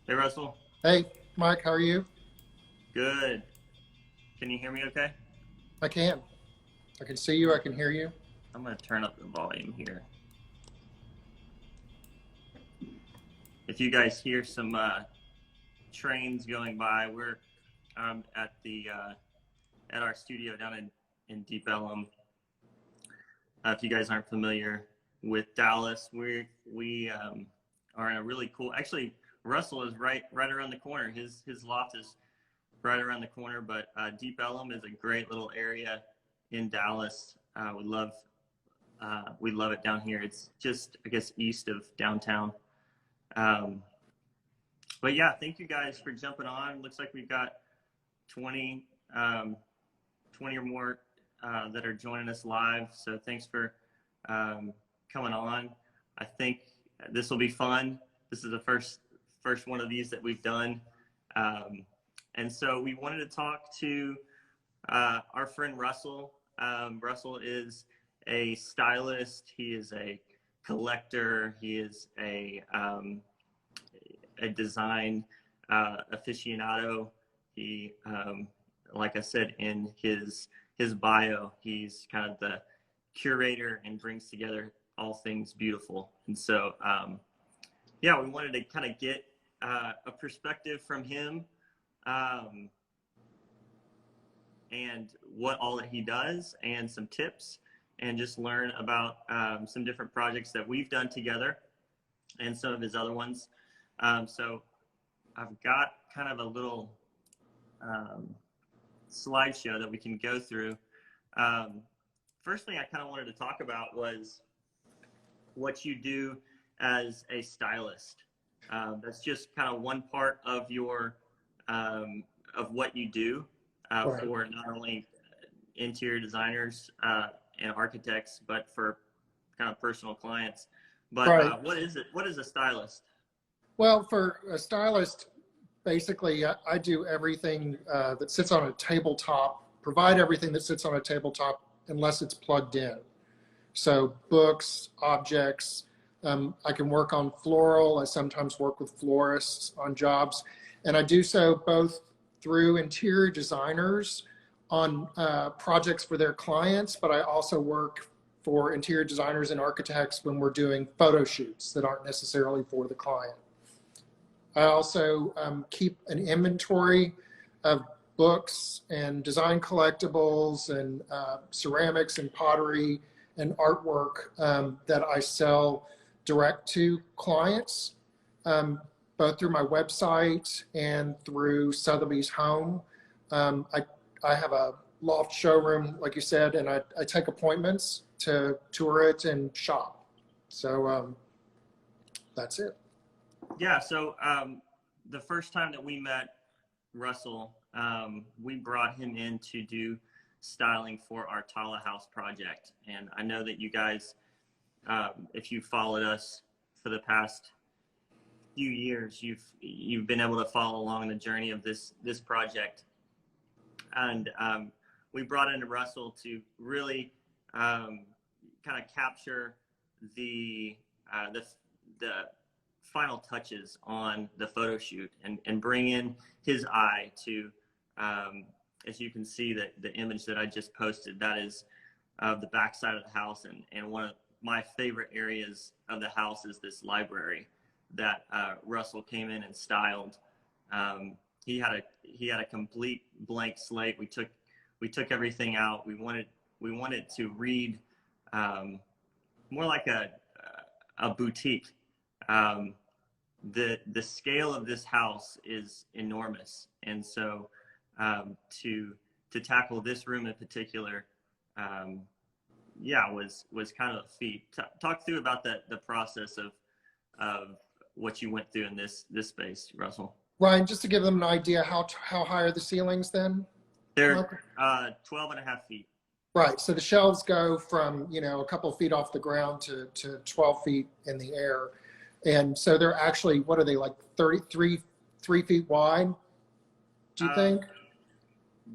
Hey Russell, Hey, Mike, how are you? good. Can you hear me okay? I can. I can see you. I can hear you. I'm gonna turn up the volume here. If you guys hear some trains going by, we're at the at our studio down in Deep Ellum. If you guys aren't familiar with Dallas, we are in a really cool. Actually, Russell is right around the corner. His loft is right around the corner. But Deep Ellum is a great little area in Dallas. We love it down here. It's just, I guess, east of downtown. Um, but yeah, thank you guys for jumping on. Looks like we've got 20, 20 or more that are joining us live. So thanks for coming on. I think this will be fun. This is the first one of these that we've done. Um, and so we wanted to talk to our friend Russell. Russell is a stylist. He is a collector. He is a design aficionado. He, like I said in his bio, he's kind of the curator and brings together all things beautiful. And so, yeah, we wanted to kind of get a perspective from him. Um, and what all that he does and some tips and just learn about some different projects that we've done together and some of his other ones. So I've got kind of a little slideshow that we can go through. First thing I kind of wanted to talk about was what you do as a stylist. That's just kind of one part of your of what you do Right. for not only interior designers and architects, but for kind of personal clients. But Right. what is it? What is a stylist? Well, for a stylist, basically, I do everything that sits on a tabletop, provide everything that sits on a tabletop unless it's plugged in. So, books, objects. I can work on floral. I sometimes work with florists on jobs. And I do so both through interior designers on projects for their clients, but I also work for interior designers and architects when we're doing photo shoots that aren't necessarily for the client. I also keep an inventory of books and design collectibles and ceramics and pottery and artwork that I sell direct to clients, both through my website and through Sotheby's Home. I have a loft showroom, like you said, and I take appointments to tour it and shop. So that's it. Yeah. So the first time that we met Russell, we brought him in to do styling for our Taula House project, and I know that you guys, if you followed us for the past few years, you've been able to follow along the journey of this project. And we brought in Russell to really kind of capture the the final touches on the photo shoot and bring in his eye to, as you can see, that the image that I just posted, that is the backside of the house, and one of my favorite areas of the house is this library that Russell came in and styled. He had a complete blank slate. We took everything out. We wanted to read more like a boutique. The scale of this house is enormous, and so to tackle this room in particular, yeah, was kind of a feat. Talk through about the process of what you went through in this space, Russell. Ryan, just to give them an idea, how high are the ceilings then? They're Michael? 12 and a half feet. Right. So the shelves go from, a couple of feet off the ground to 12 feet in the air. And so they're actually, what are they, like 33, 3 feet wide, do you Um, think?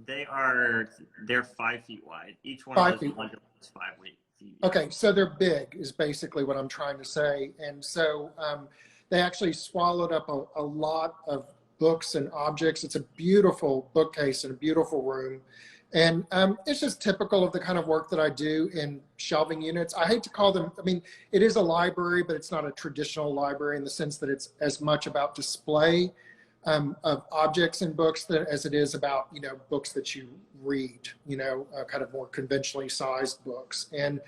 they're 5 feet wide. Each one of 5 feet. those modules is 5 feet. Yeah. Okay, so they're big is basically what I'm trying to say. And so they actually swallowed up a lot of books and objects. It's a beautiful bookcase and a beautiful room. And it's just typical of the kind of work that I do in shelving units. I hate to call them, I mean, it is a library, but it's not a traditional library in the sense that it's as much about display of objects and books as it is about, you know, books that you read, you know, kind of more conventionally sized books. And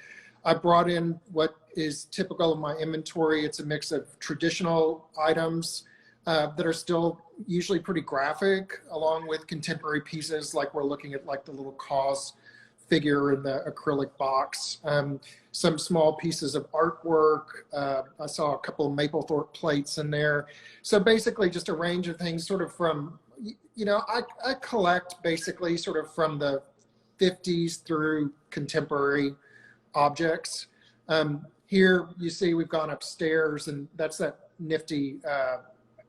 I brought in what is typical of my inventory. It's a mix of traditional items that are still usually pretty graphic, along with contemporary pieces, like we're looking at like the little Cause figure in the acrylic box. Some small pieces of artwork. I saw a couple of Mapplethorpe plates in there. So basically just a range of things sort of from, you know, I collect basically sort of from the 50s through contemporary objects. Here you see we've gone upstairs, and that's that nifty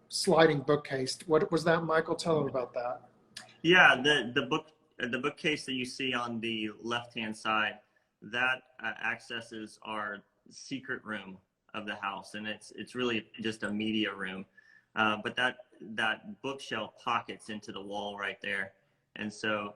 sliding bookcase. What was that, Michael? Tell them about that. Yeah, the bookcase that you see on the left-hand side, that accesses our secret room of the house, and it's really just a media room. But that bookshelf pockets into the wall right there. And so,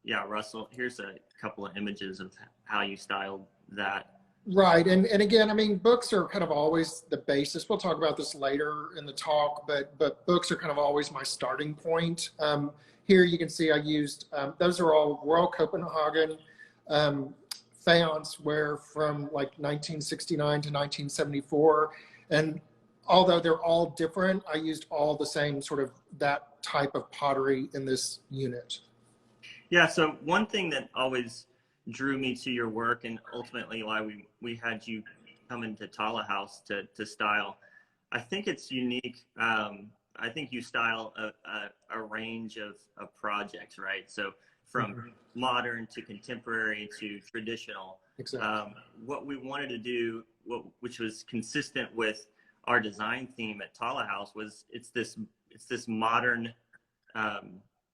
yeah, Russell, here's a couple of images of how you styled that. Right. And again, I mean, books are kind of always the basis. We'll talk about this later in the talk, but books are kind of always my starting point. Here you can see I used, those are all Royal Copenhagen faience ware from like 1969 to 1974. And although they're all different, I used all the same sort of that type of pottery in this unit. Yeah, so one thing that always drew me to your work, and ultimately why we had you come into Taula House to style, I think it's unique. I think you style a range of projects, right? So from modern to contemporary to traditional. Exactly. What we wanted to do, which was consistent with our design theme at Taula House, was it's this modern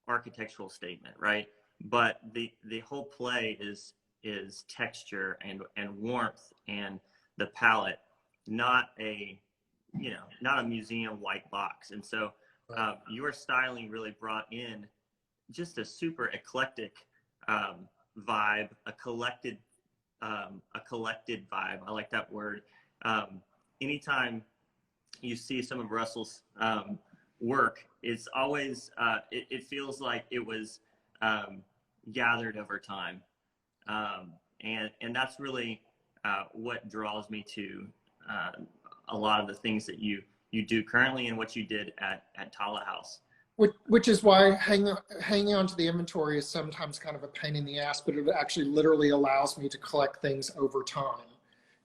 architectural statement, right? But the whole play is texture and warmth and the palette, not a museum white box. And so your styling really brought in just a super eclectic vibe, a collected vibe. I like that word. Anytime you see some of Russell's work, it's always it feels like it was gathered over time, and that's really what draws me to a lot of the things that you do currently and what you did at Taula House. Which is why hanging on to the inventory is sometimes kind of a pain in the ass, but it actually literally allows me to collect things over time,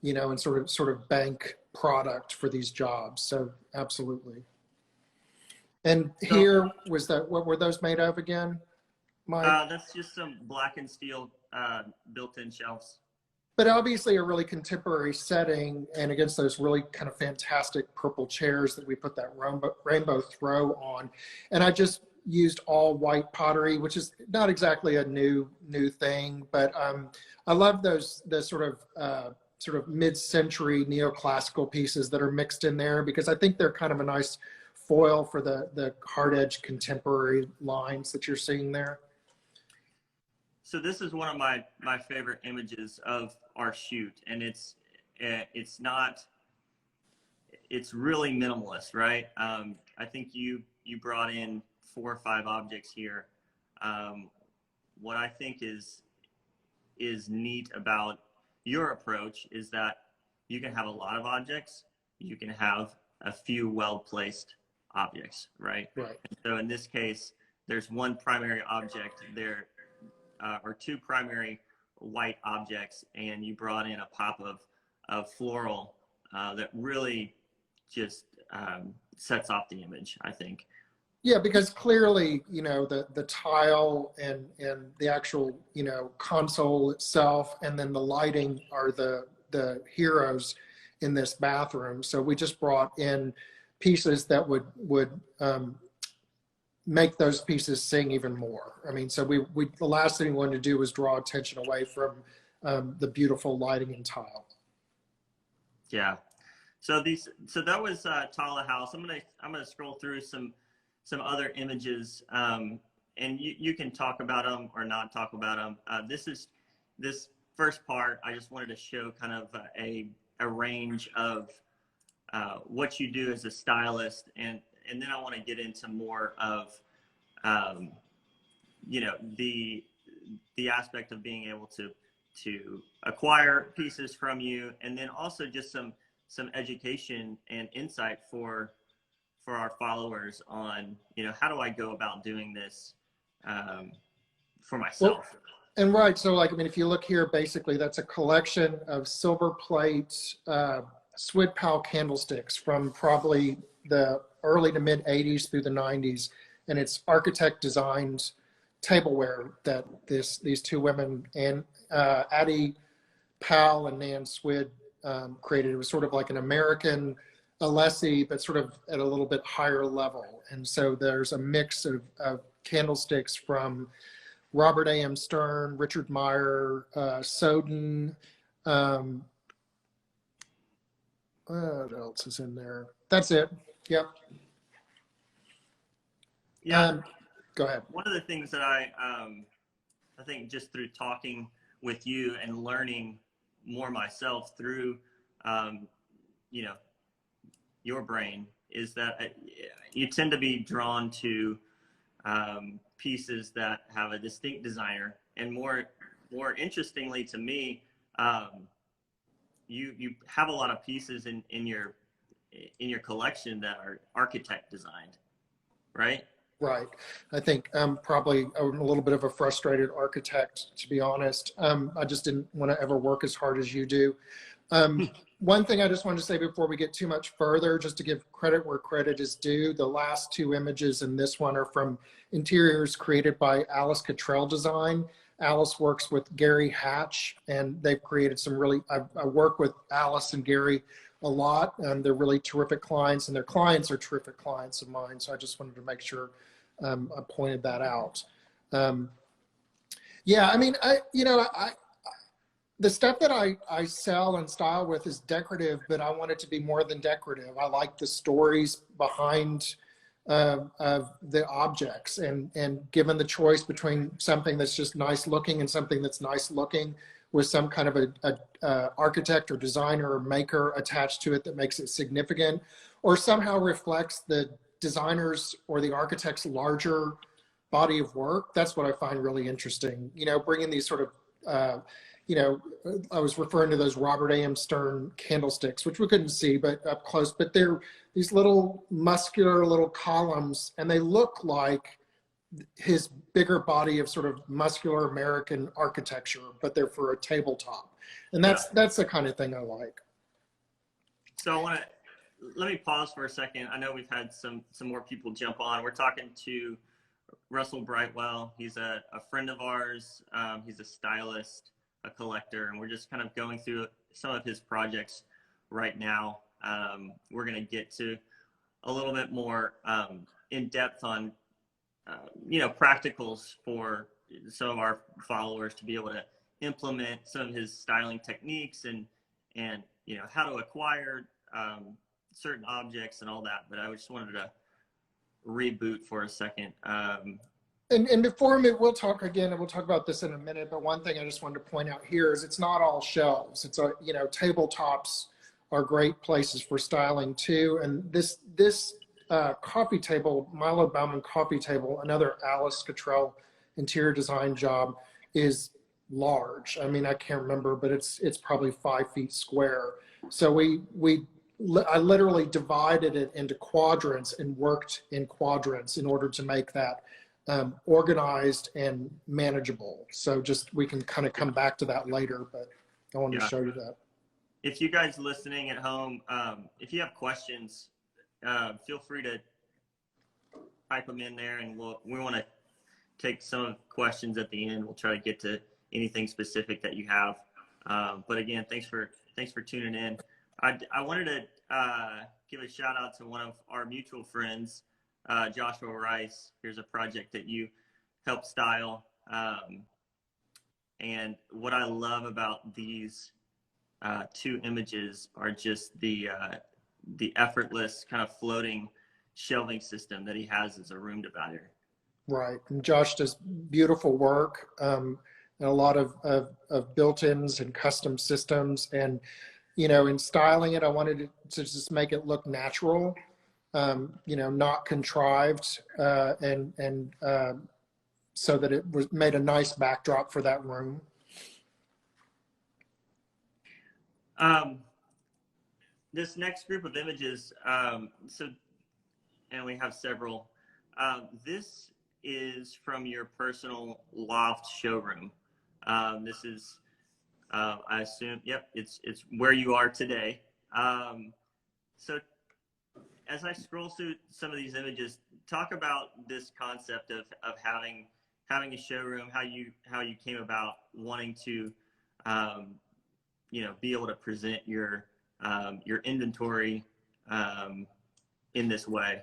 you know, and sort of bank product for these jobs. So absolutely. And here was that, what were those made of again, Mike? That's just some blackened steel built-in shelves. But obviously a really contemporary setting, and against those really kind of fantastic purple chairs that we put that rainbow throw on. And I just used all white pottery, which is not exactly a new thing, but I love the sort of mid-century neoclassical pieces that are mixed in there, because I think they're kind of a nice foil for the hard edge contemporary lines that you're seeing there. So this is one of my favorite images of our shoot, and it's really minimalist, right? I think you brought in 4 or 5 objects here. What I think is neat about your approach is that you can have a lot of objects, you can have a few well-placed objects, right? Right. And so in this case, there's one primary object there, or 2 primary white objects, and you brought in a pop of floral that really just sets off the image, I think. Yeah, because clearly, you know, the tile and the actual, you know, console itself, and then the lighting are the heroes in this bathroom. So we just brought in pieces that would make those pieces sing even more. I mean, so we the last thing we wanted to do was draw attention away from the beautiful lighting and tile. Yeah. So that was Taula House. I'm gonna scroll through some other images, and you can talk about them or not talk about them. This first part. I just wanted to show kind of a range of what you do as a stylist, and then I want to get into more of you know, the aspect of being able to acquire pieces from you, and then also just some education and insight for our followers on, you know, how do I go about doing this for myself. Well, and right, so like, I mean, if you look here, basically that's a collection of silver plate Swid Pal candlesticks from probably the early to mid 80s through the 90s, and it's architect designed tableware that these two women, and Addie Powell and Nan Swid, created. It was sort of like an American Alessi, but sort of at a little bit higher level. And so there's a mix of candlesticks from Robert A.M. Stern, Richard Meyer, Soden. What else is in there? That's it. Yep. Yeah. Go ahead. One of the things that I think just through talking with you and learning more myself through, you know, your brain, is that you tend to be drawn to pieces that have a distinct designer, and more interestingly to me, you have a lot of pieces in your collection that are architect designed, right? Right. I think probably I'm a little bit of a frustrated architect, to be honest. I just didn't want to ever work as hard as you do. One thing I just wanted to say before we get too much further, just to give credit where credit is due, the last two images and this one are from interiors created by Alice Cottrell Design. Alice works with Gary Hatch, and they've created some really, I work with Alice and Gary a lot, and they're really terrific clients, and their clients are terrific clients of mine. So I just wanted to make sure I pointed that out. Yeah, I mean, the stuff that I sell and style with is decorative, but I want it to be more than decorative. I like the stories behind of the objects, and given the choice between something that's just nice looking and something that's nice looking with some kind of a architect or designer or maker attached to it that makes it significant, or somehow reflects the designer's or the architect's larger body of work. That's what I find really interesting. You know, bringing these sort of, you know, I was referring to those Robert A.M. Stern candlesticks, which we couldn't see but up close, but they're these little muscular little columns, and they look like his bigger body of sort of muscular American architecture, but they're for a tabletop. And that's the kind of thing I like. So let me pause for a second. I know we've had some more people jump on. We're talking to Russell Brightwell. He's a friend of ours. He's a stylist, a collector, and we're just kind of going through some of his projects right now. We're going to get to a little bit more in depth on you know, practicals for some of our followers to be able to implement some of his styling techniques, and you know, how to acquire certain objects and all that. But I just wanted to reboot for a second. And before we'll talk again, and we'll talk about this in a minute, but one thing I just wanted to point out here is it's not all shelves. It's you know, tabletops are great places for styling too. And this coffee table, Milo Bauman coffee table, another Alice Cottrell interior design job, is large. I mean, I can't remember, but it's probably 5 feet square. So I literally divided it into quadrants and worked in quadrants in order to make that organized and manageable. So just, we can kind of come back to that later, but I wanted to show you that. If you guys listening at home, if you have questions, feel free to type them in there, and we want to take some questions at the end. We'll try to get to anything specific that you have. But again, thanks for tuning in. I wanted to give a shout out to one of our mutual friends, Joshua Rice. Here's a project that you helped style. And what I love about these two images are just the the effortless kind of floating shelving system that he has as a room divider. Right. And Josh does beautiful work, and a lot of built-ins and custom systems. And, you know, in styling it, I wanted to just make it look natural, you know, not contrived, and so that it was made a nice backdrop for that room. This next group of images, and we have several, this is from your personal loft showroom. This is, I assume, yep, it's where you are today. So as I scroll through some of these images, talk about this concept of having a showroom, how you came about wanting to, you know, be able to present your inventory in this way.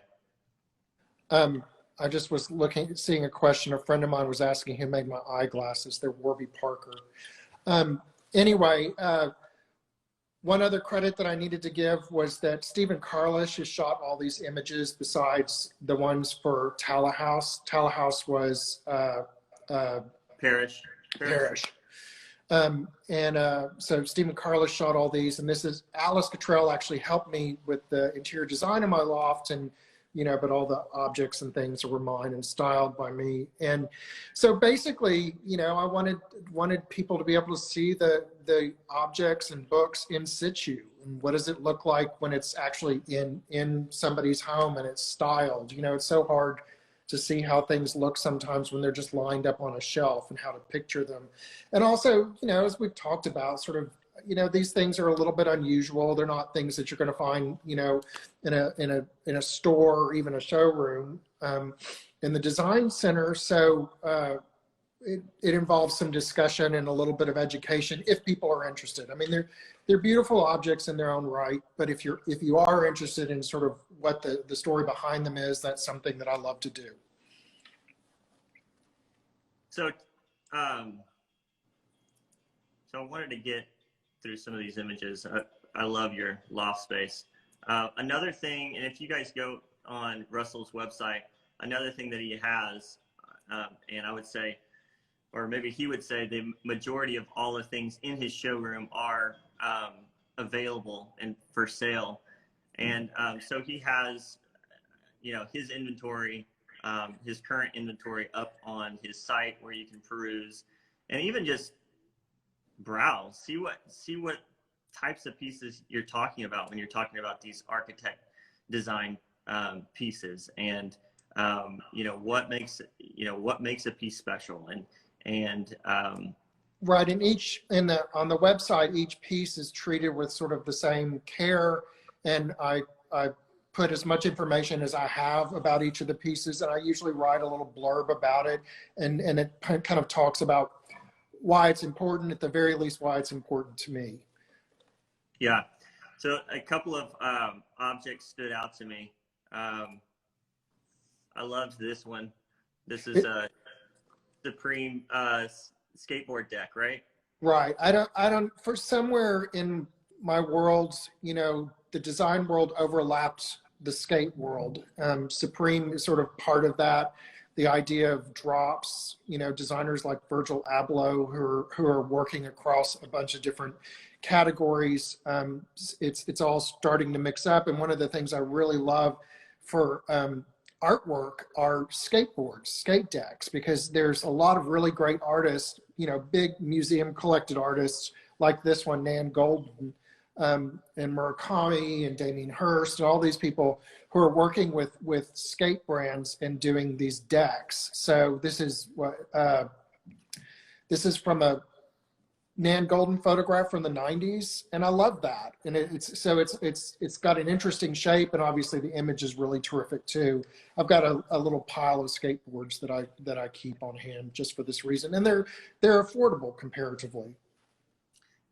I just was seeing a question. A friend of mine was asking who made my eyeglasses. They're Warby Parker. Anyway, one other credit that I needed to give was that Stephen Carlish has shot all these images besides the ones for Taula House. Taula House was Parrish. So Stephen Carlish shot all these, and this is Alice Cottrell actually helped me with the interior design of my loft, and you know, but all the objects and things were mine and styled by me. And so basically, you know, I wanted people to be able to see the objects and books in situ, and what does it look like when it's actually in somebody's home and it's styled. You know, it's so hard to see how things look sometimes when they're just lined up on a shelf, and how to picture them. And also, you know, as we've talked about, sort of, you know, these things are a little bit unusual. They're not things that you're going to find, you know, in a store or even a showroom, in the design center. So it involves some discussion and a little bit of education if people are interested. I mean, they're beautiful objects in their own right, but if you are interested in sort of what the story behind them is, that's something that I love to do. So, so I wanted to get through some of these images. I love your loft space. Another thing, and if you guys go on Russell's website, another thing that he has, and I would say, or maybe he would say, the majority of all the things in his showroom are available and for sale. And so he has, you know, his inventory, his current inventory up on his site where you can peruse and even just browse, see what types of pieces you're talking about when you're talking about these architect design pieces, and you know, what makes a piece special, and right. And on the website, each piece is treated with sort of the same care, and I put as much information as I have about each of the pieces, and I usually write a little blurb about it, and it kind of talks about why it's important, at the very least why it's important to me. Yeah. So a couple of objects stood out to me. I loved this one. This is a Supreme skateboard deck, right? Right. I don't, for somewhere in my world, you know, the design world overlapped the skate world. Supreme is sort of part of that. The idea of drops, you know, designers like Virgil Abloh who are working across a bunch of different categories. It's all starting to mix up. And one of the things I really love for artwork are skateboards, skate decks, because there's a lot of really great artists, you know, big museum collected artists like this one, Nan Golden, and Murakami and Damien Hirst, and all these people who are working with skate brands and doing these decks. So this is what this is from a Nan Golden photograph from the 90s, and I love that. And it's got an interesting shape, and obviously the image is really terrific too. I've got a little pile of skateboards that I keep on hand just for this reason, and they're affordable comparatively.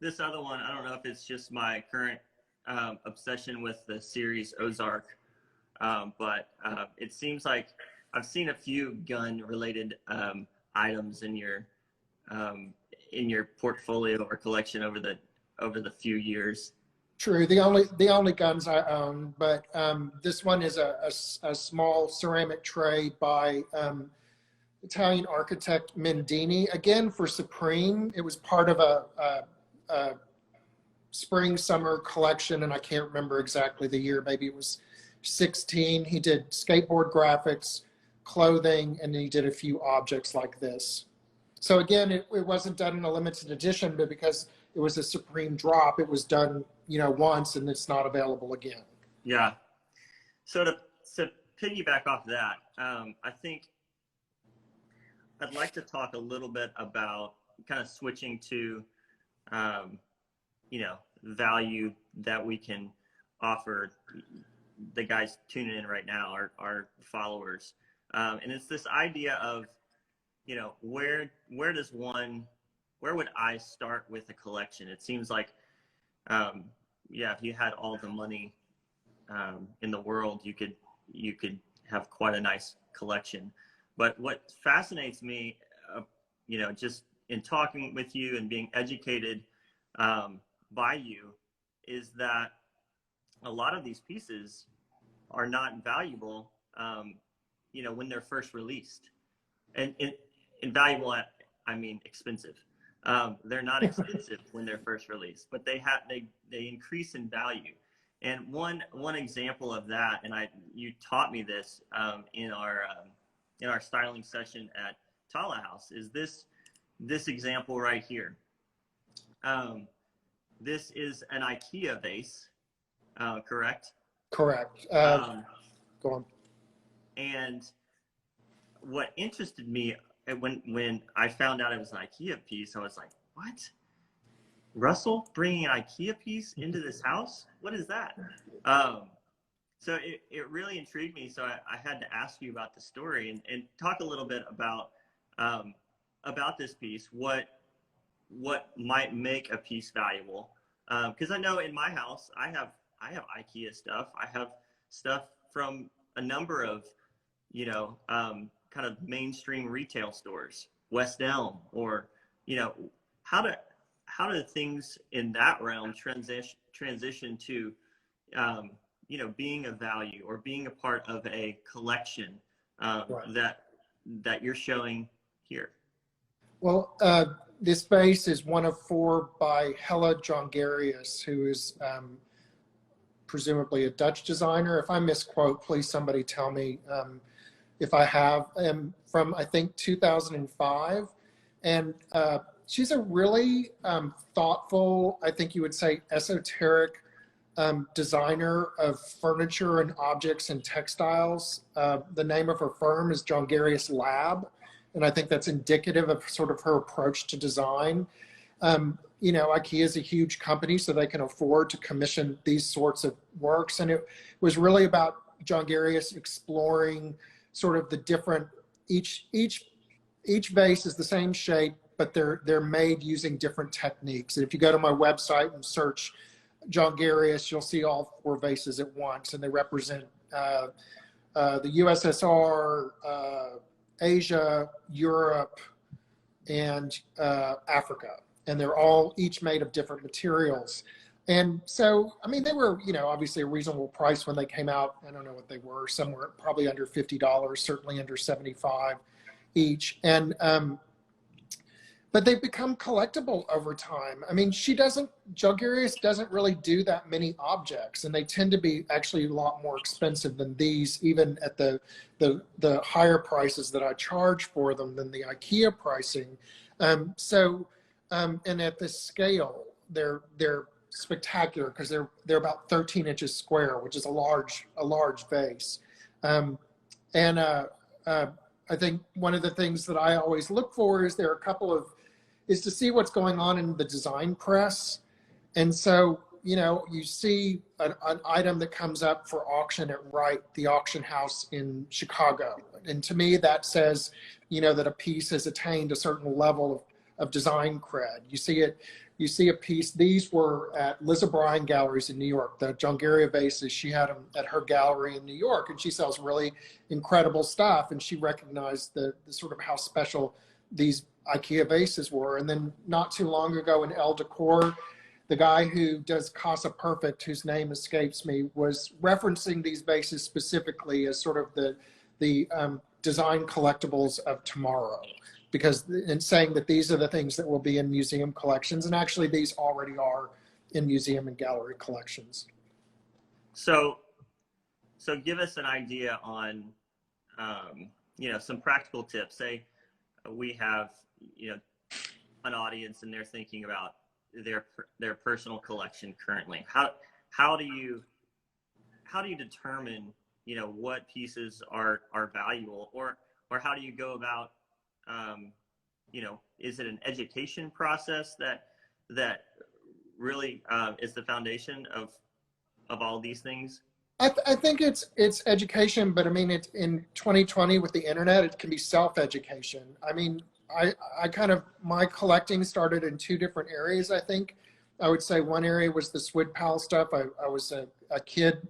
This other one, I don't know if it's just my current obsession with the series Ozark, but it seems like I've seen a few gun-related items in your portfolio or collection over the few years. True. The only guns I own, but this one is a small ceramic tray by Italian architect Mendini. Again, for Supreme, it was part of a spring summer collection, and I can't remember exactly the year. Maybe it was 16. He did skateboard graphics, clothing, and then he did a few objects like this. So again, it wasn't done in a limited edition, but because it was a Supreme drop, it was done, once, and it's not available again. Yeah. So to piggyback off that, I think I'd like to talk a little bit about kind of switching to, value that we can offer the guys tuning in right now, our followers. And it's this idea of, where would I start with a collection? It seems like, if you had all the money in the world, you could have quite a nice collection. But what fascinates me, just in talking with you and being educated by you, is that a lot of these pieces are not valuable, when they're first released. And valuable, I mean expensive. They're not expensive when they're first released, but they increase in value. And one example of that, and you taught me this in our styling session at Taula House, is this example right here. This is an IKEA vase, correct? Correct. Go on. And what interested me when I found out it was an IKEA piece, I was like, what? Russell bringing an IKEA piece into this house? What is that? So it really intrigued me. So I had to ask you about the story and talk a little bit about this piece, what might make a piece valuable. Because I know in my house, I have IKEA stuff. I have stuff from a number of, kind of mainstream retail stores, West Elm, or, how do things in that realm transition to, being of value or being a part of a collection right. that you're showing here? Well, this vase is one of 4 by Hella Jongerius, who is presumably a Dutch designer. If I misquote, please somebody tell me if I have. From, I think, 2005. And she's a really thoughtful, I think you would say, esoteric designer of furniture and objects and textiles. The name of her firm is Jongerius Lab. And I think that's indicative of sort of her approach to design. IKEA is a huge company, so they can afford to commission these sorts of works. And it was really about Jongerius exploring sort of the different, each vase is the same shape, but they're made using different techniques. And if you go to my website and search Jongerius, you'll see all 4 vases at once, and they represent the USSR, Asia, Europe, and Africa. And they're all each made of different materials. And so, I mean, they were, obviously a reasonable price when they came out. I don't know what they were, somewhere probably under $50, certainly under $75 each. And, but they've become collectible over time. I mean, Jongerius doesn't really do that many objects, and they tend to be actually a lot more expensive than these, even at the higher prices that I charge for them than the IKEA pricing. And at this scale, they're spectacular because they're about 13 inches square, which is a large vase. I think one of the things that I always look for is is to see what's going on in the design press. And so, you see an item that comes up for auction at Wright, the auction house in Chicago. And to me, that says, that a piece has attained a certain level of design cred. You see a piece, these were at Liz O'Brien Galleries in New York. The Jongeria vases, she had them at her gallery in New York, and she sells really incredible stuff. And she recognized the sort of how special these IKEA vases were. And then not too long ago in Elle Decor, the guy who does Casa Perfect, whose name escapes me, was referencing these bases specifically as sort of the design collectibles of tomorrow, because in saying that these are the things that will be in museum collections, and actually these already are in museum and gallery collections. So give us an idea on, some practical tips. Say we have, an audience and they're thinking about their personal collection currently. How do you determine, what pieces are valuable, or how do you go about, is it an education process that really is the foundation of all these things? I think it's education, but I mean, it's in 2020 with the internet, it can be self-education. I mean, I kind of, my collecting started in two different areas, I think. I would say one area was the Swid Pal stuff. I was a kid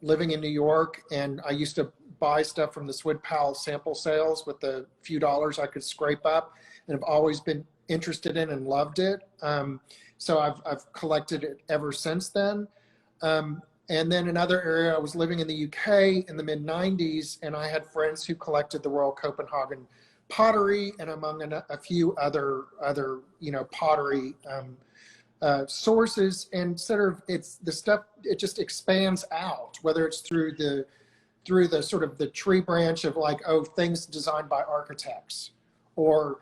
living in New York, and I used to buy stuff from the Swid Pal sample sales with the few dollars I could scrape up, and have always been interested in and loved it. So I've collected it ever since then. And then another area, I was living in the UK in the mid 90s, and I had friends who collected the Royal Copenhagen pottery, and among a few other pottery sources. And sort of, it's the stuff, it just expands out, whether it's through the sort of the tree branch of like, oh, things designed by architects, or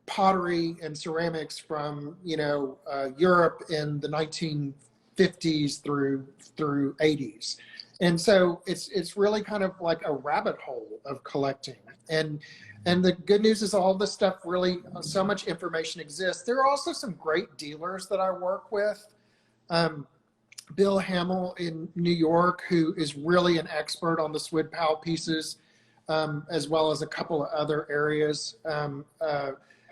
pottery and ceramics from Europe in the 1950s through 80s. And so it's really kind of like a rabbit hole of collecting. And the good news is all this stuff really, so much information exists. There are also some great dealers that I work with. Bill Hamill in New York, who is really an expert on the Swid Pal pieces, as well as a couple of other areas.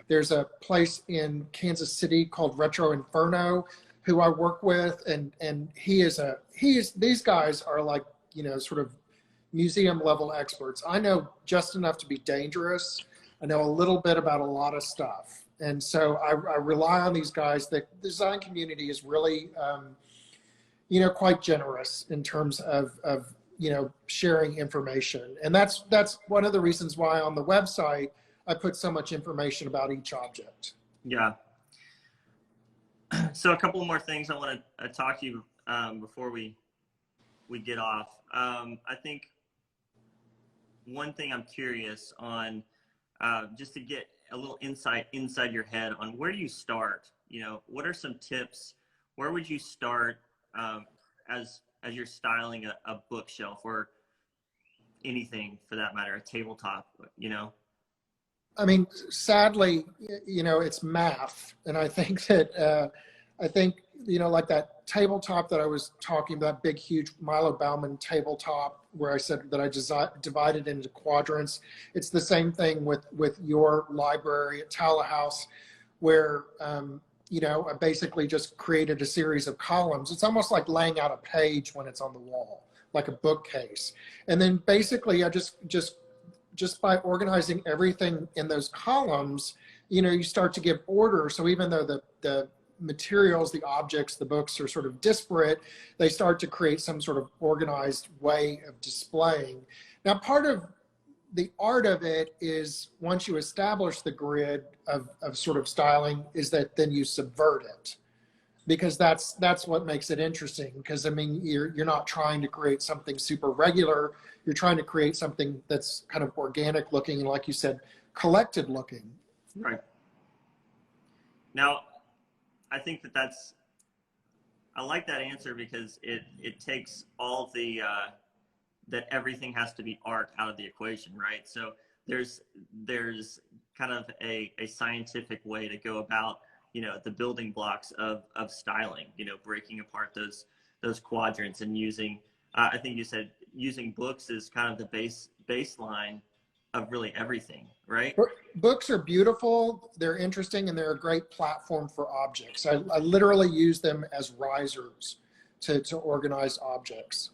There's a place in Kansas City called Retro Inferno, who I work with, and these guys are like, sort of museum level experts. I know just enough to be dangerous. I know a little bit about a lot of stuff. And so I rely on these guys. The design community is really, quite generous in terms of sharing information. And that's one of the reasons why on the website, I put so much information about each object. Yeah. So a couple more things I want to talk to you before we get off. I think one thing I'm curious on, just to get a little insight inside your head on where do you start? What are some tips? Where would you start as you're styling a bookshelf or anything for that matter, a tabletop? I mean, sadly, it's math. And I think that, like that tabletop that I was talking about, big, huge Milo Bauman tabletop, where I said that I divided into quadrants. It's the same thing with your library at Taula House, where, I basically just created a series of columns. It's almost like laying out a page when it's on the wall, like a bookcase. And then basically I just by organizing everything in those columns, you start to give order. So even though the materials, the objects, the books are sort of disparate, they start to create some sort of organized way of displaying. Now, part of the art of it is, once you establish the grid of sort of styling, is that then you subvert it. Because that's what makes it interesting. Because I mean, you're not trying to create something super regular. You're trying to create something that's kind of organic looking, and like you said, collected looking. Right. Now, I think I like that answer, because it takes all the that everything has to be art out of the equation, right? So there's kind of a scientific way to go about the building blocks of styling, breaking apart those quadrants and using, I think you said using books is kind of the baseline of really everything, right? Books are beautiful, they're interesting, and they're a great platform for objects. I literally use them as risers to organize objects.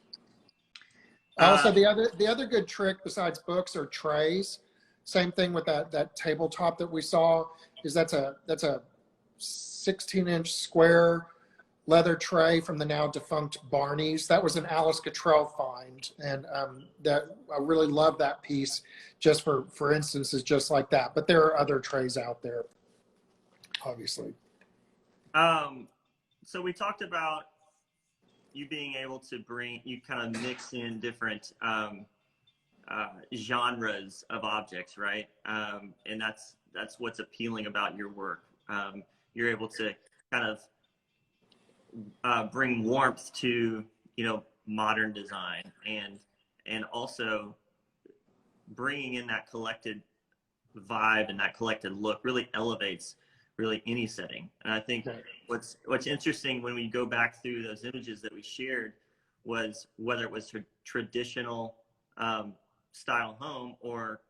Also, the other good trick besides books are trays. Same thing with that tabletop that we saw, is that's a 16-inch square leather tray from the now defunct Barney's. That was an Alice Cottrell find, and that I really love that piece, just for instances just like that. But there are other trays out there, obviously. So we talked about you being able to you kind of mix in different genres of objects, right? And that's what's appealing about your work. You're able to kind of bring warmth to, modern design, and also bringing in that collected vibe and that collected look really elevates really any setting. And I think what's interesting when we go back through those images that we shared was whether it was a traditional style home or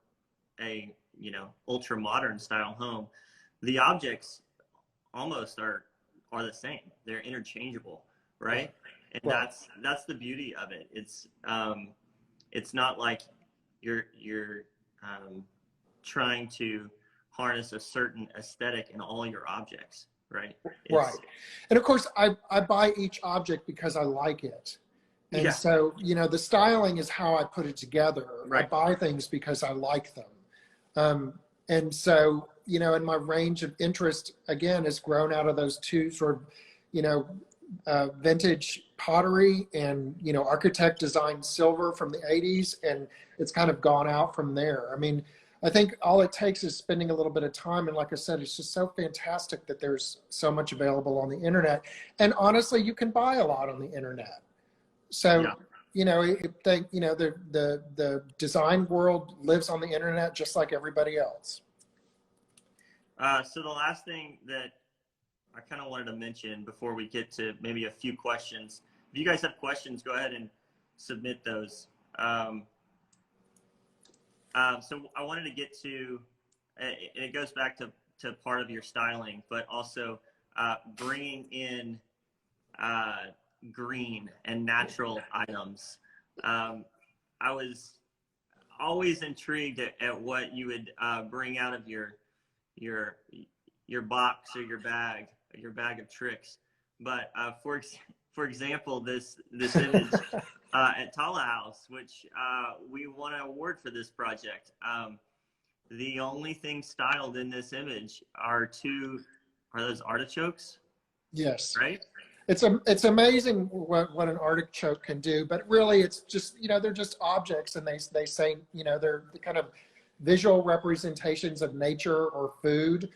a ultra modern style home, the objects almost are the same. They're interchangeable, right? And that's the beauty of it. It's not like you're trying to harness a certain aesthetic in all your objects, right? Right. And of course, I buy each object because I like it. And so, the styling is how I put it together. Right. I buy things because I like them. And so, and my range of interest, again, has grown out of those two sort of, vintage pottery and, architect designed silver from the 80s. And it's kind of gone out from there. I mean, I think all it takes is spending a little bit of time. And like I said, it's just so fantastic that there's so much available on the internet. And honestly, you can buy a lot on the internet. So, the design world lives on the internet just like everybody else. So the last thing that I kind of wanted to mention before we get to maybe a few questions, if you guys have questions, go ahead and submit those. So I wanted to get to, and it goes back to part of your styling, but also bringing in green and natural items. I was always intrigued at what you would bring out of your box or your bag of tricks. But for example, this image at Taula House, which we won an award for this project. The only thing styled in this image are those artichokes? Yes. Right? It's amazing what an artichoke can do, but really it's just, they're just objects, and they say, they're the kind of visual representations of nature or food.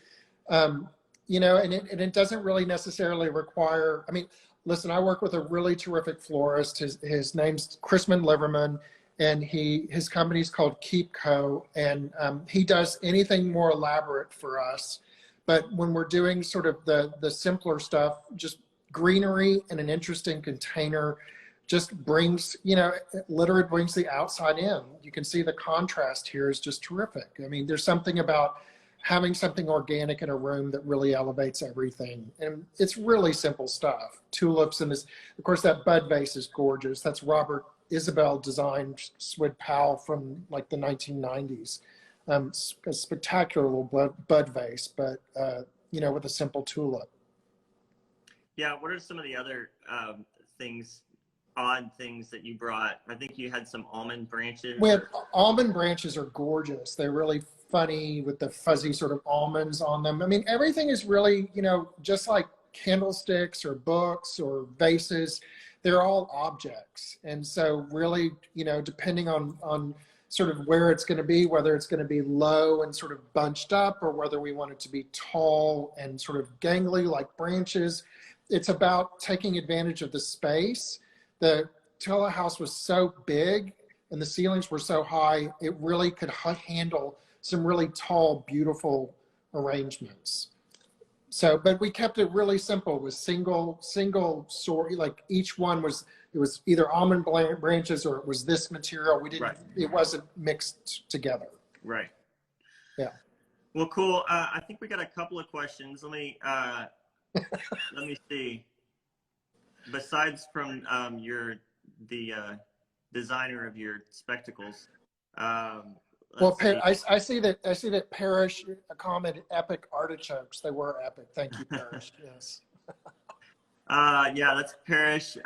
And it doesn't really necessarily require, I mean, listen, I work with a really terrific florist. His name's Chrisman Liverman, and his company's called Keep Co. And he does anything more elaborate for us. But when we're doing sort of the simpler stuff, just greenery in an interesting container just brings, it literally brings the outside in. You can see the contrast here is just terrific. I mean, there's something about having something organic in a room that really elevates everything. And it's really simple stuff. Tulips, and this, of course, that bud vase is gorgeous. That's Robert Isabel designed Swid Powell from like the 1990s. A spectacular little bud vase, but with a simple tulip. Yeah, what are some of the other odd things that you brought? I think you had some almond branches. Almond branches are gorgeous. They're really funny with the fuzzy sort of almonds on them. I mean, everything is really, just like candlesticks or books or vases, they're all objects. And so really, depending on sort of where it's going to be, whether it's going to be low and sort of bunched up, or whether we want it to be tall and sort of gangly like branches, it's about taking advantage of the space. The Taula House was so big and the ceilings were so high, it really could handle some really tall, beautiful arrangements. So, but we kept it really simple with single sort, like each one it was either almond branches or it was this material. We didn't, It wasn't mixed together. Right. Yeah. Well, cool. I think we got a couple of questions. Let me see. Besides from the designer of your spectacles, Well, Let's see. I see that Parrish commented epic artichokes. They were epic. Thank you, Parrish. Yes. Yeah, that's Parrish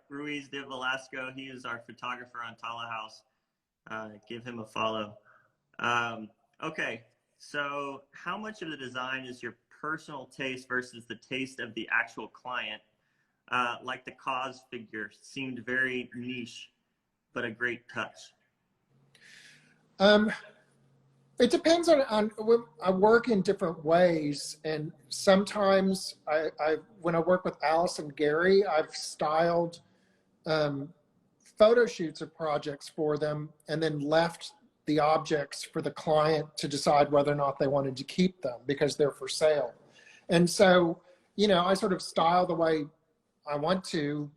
Ruiz de Velasco. He is our photographer on Taula House. Give him a follow. Okay, so how much of the design is your personal taste versus the taste of the actual client? Like the cause figure seemed very niche, but a great touch. It depends on I work in different ways, and sometimes when I work with Alice and Gary, I've styled photo shoots of projects for them and then left the objects for the client to decide whether or not they wanted to keep them because they're for sale. And so, you know, I sort of style the way I want to,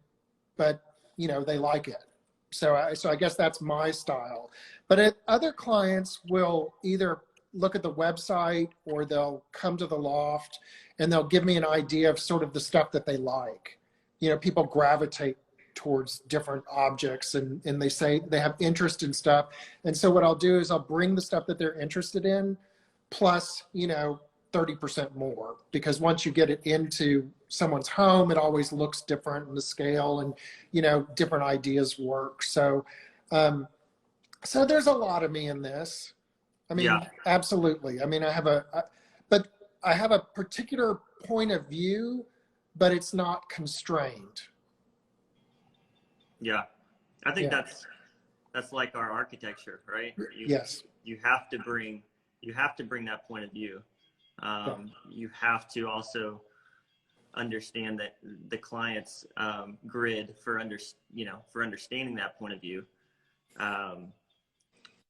but, you know, they like it. So I guess that's my style. But other clients will either look at the website or they'll come to the loft and they'll give me an idea of sort of the stuff that they like. You know, people gravitate towards different objects and they say they have interest in stuff. And so what I'll do is I'll bring the stuff that they're interested in plus, you know, 30% more, because once you get it into someone's home, it always looks different in the scale and, you know, different ideas work. So, so there's a lot of me in this. I mean, yeah. Absolutely. I mean, but I have a particular point of view, but it's not constrained. Yeah. I think that's like our architecture, right? Yes. You have to bring that point of view. You have to also understand that the client's grid for understanding that point of view.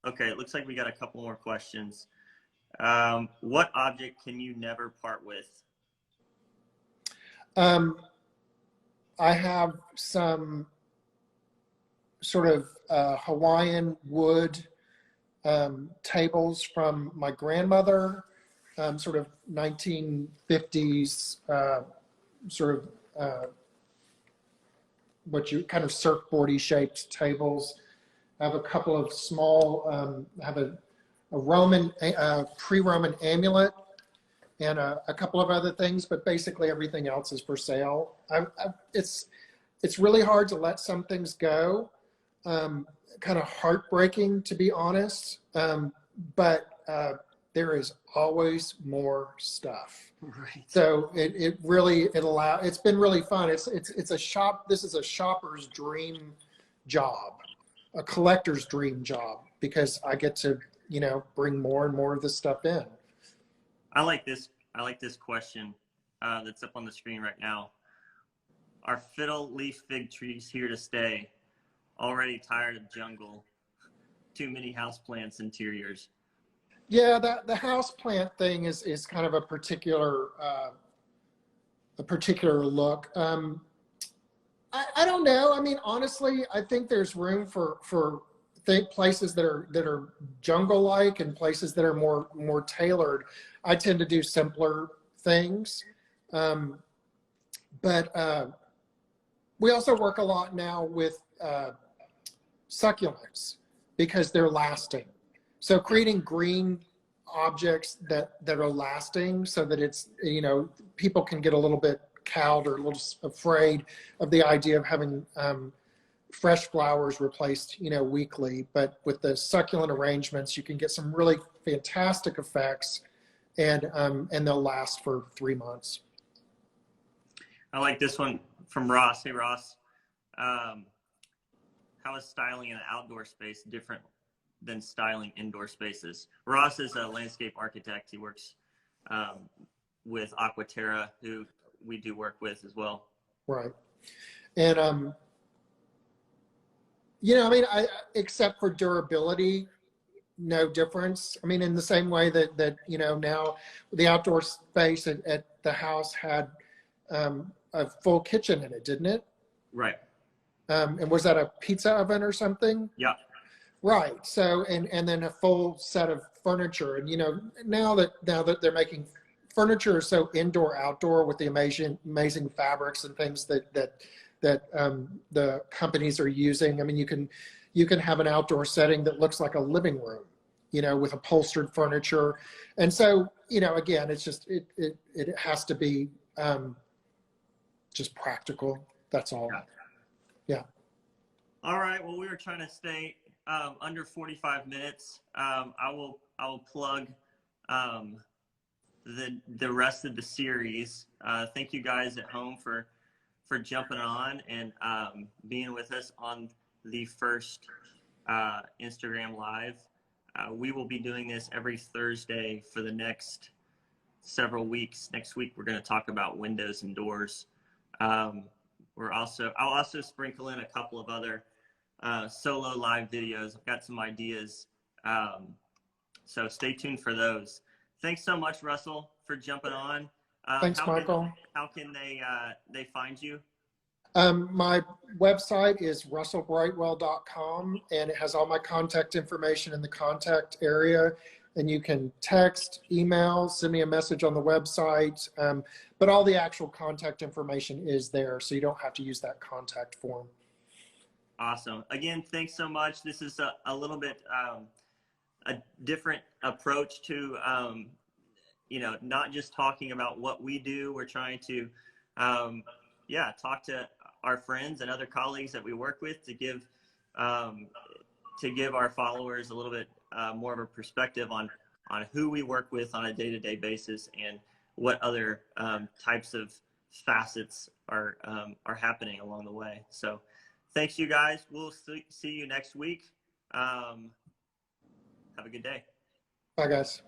Okay, it looks like we got a couple more questions. What object can you never part with? I have some sort of Hawaiian wood tables from my grandmother. Sort of 1950s, sort of what you kind of surfboardy shaped tables. I have a couple of small, I have a Roman, pre-Roman amulet and a couple of other things, but basically everything else is for sale. It's really hard to let some things go, kind of heartbreaking to be honest, but there is always more stuff. Right. So it's been really fun. It's a shop. This is a shopper's dream job, a collector's dream job, because I get to, you know, bring more and more of this stuff in. I like this question that's up on the screen right now. Are fiddle leaf fig trees here to stay? Already tired of jungle. Too many houseplants interiors. Yeah, the house plant thing is kind of a particular look. I don't know. I mean, honestly, I think there's room for places that are jungle-like and places that are more tailored. I tend to do simpler things, but we also work a lot now with succulents because they're lasting. So creating green objects that are lasting so that it's, you know, people can get a little bit cowed or a little afraid of the idea of having fresh flowers replaced, you know, weekly. But with the succulent arrangements, you can get some really fantastic effects and they'll last for 3 months. I like this one from Ross. Hey, Ross. How is styling in an outdoor space different than styling indoor spaces? Ross is a landscape architect. He works with Aquaterra, who we do work with as well. Right. And, you know, I mean, except for durability, no difference. I mean, in the same way that you know, now the outdoor space at the house had a full kitchen in it, didn't it? Right. And was that a pizza oven or something? Yeah. Right. So, and then a full set of furniture. And, you know, now that they're making furniture so indoor, outdoor with the amazing fabrics and things that the companies are using. I mean, you can have an outdoor setting that looks like a living room, you know, with upholstered furniture. And so, you know, again, it's just, it has to be just practical. That's all. Yeah. All right. Well, we were trying to stay under 45 minutes. I will plug the rest of the series. Thank you guys at home for jumping on and being with us on the first Instagram Live. We will be doing this every Thursday for the next several weeks. Next week, we're going to talk about windows and doors. I'll also sprinkle in a couple of other solo live videos. I've got some ideas. So stay tuned for those. Thanks so much, Russell, for jumping on. Thanks, Michael. How can they find you? My website is russellbrightwell.com, and it has all my contact information in the contact area. And you can text, email, send me a message on the website. But all the actual contact information is there, so you don't have to use that contact form. Awesome. Again, thanks so much. This is a little bit a different approach to, you know, not just talking about what we do. We're trying to, talk to our friends and other colleagues that we work with to give our followers a little bit more of a perspective on who we work with on a day-to-day basis and what other types of facets are happening along the way. So thanks, you guys. We'll see you next week. Have a good day. Bye, guys.